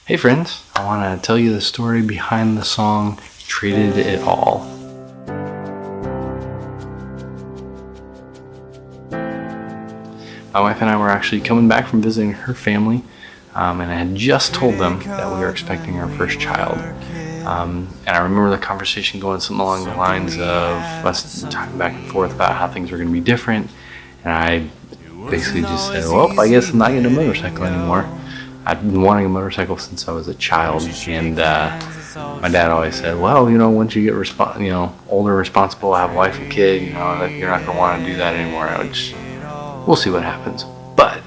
Hey friends, I want to tell you the story behind the song Traded It All. My wife and I were actually coming back from visiting her family, and I had just told them that we were expecting our first child. And I remember the conversation going something along the lines of us talking back and forth about how things were going to be different, and I basically just said, well, I guess I'm not getting a motorcycle anymore. I've been wanting a motorcycle since I was a child, and my dad always said, well, once you get older, responsible, have a wife and kid, that you're not going to want to do that anymore. We'll see what happens. But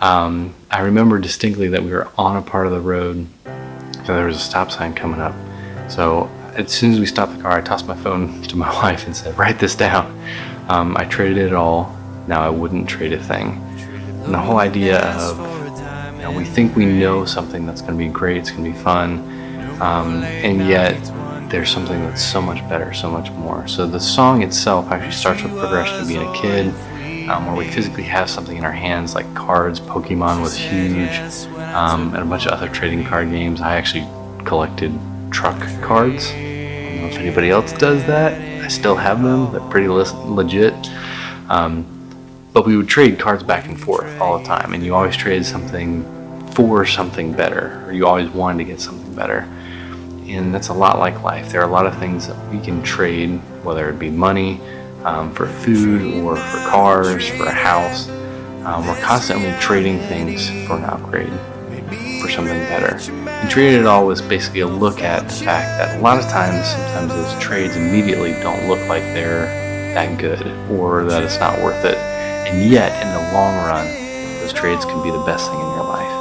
I remember distinctly that we were on a part of the road, so there was a stop sign coming up. So as soon as we stopped the car, I tossed my phone to my wife and said, write this down. I traded it all. Now I wouldn't trade a thing. And the whole idea of we think we know something that's going to be great, it's going to be fun, and yet there's something that's so much better, so much more. So the song itself actually starts with progression of being a kid, where we physically have something in our hands like cards. Pokemon was huge, and a bunch of other trading card games. I actually collected truck cards. I don't know if anybody else does that. I still have them. They're pretty legit. But we would trade cards back and forth all the time, and you always traded something for something better, or you always wanted to get something better. And that's a lot like life. There are a lot of things that we can trade, whether it be money, for food, or for cars, for a house. We're constantly trading things for an upgrade, for something better. And Traded It All was basically a look at the fact that a lot of times, sometimes those trades immediately don't look like they're that good, or that it's not worth it. And yet, in the long run, those trades can be the best thing in your life.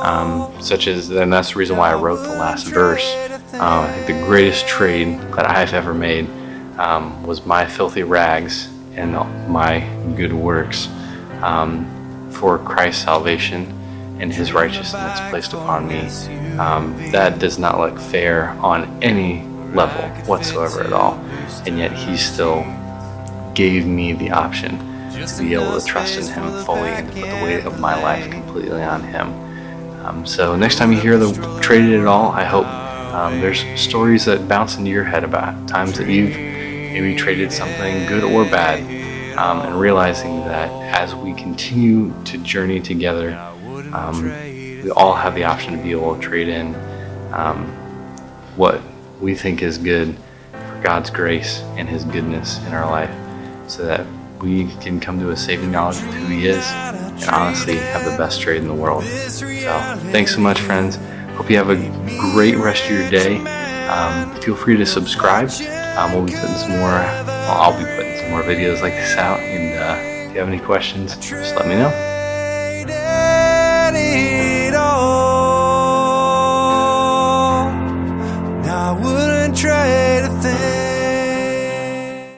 And that's the reason why I wrote the last verse. I think the greatest trade that I've ever made was my filthy rags and my good works for Christ's salvation and His righteousness placed upon me. That does not look fair on any level whatsoever at all, and yet He still gave me the option to be able to trust in Him fully and to put the weight of my life completely on Him. So next time you hear the Traded It All, I hope there's stories that bounce into your head about times that you've maybe traded something good or bad, and realizing that as we continue to journey together, we all have the option to be able to trade in what we think is good for God's grace and His goodness in our life, so that we can come to a saving knowledge of who He is and honestly have the best trade in the world. So thanks so much, friends. Hope you have a great rest of your day. Feel free to subscribe. I'll be putting some more videos like this out, and if you have any questions, just let me know.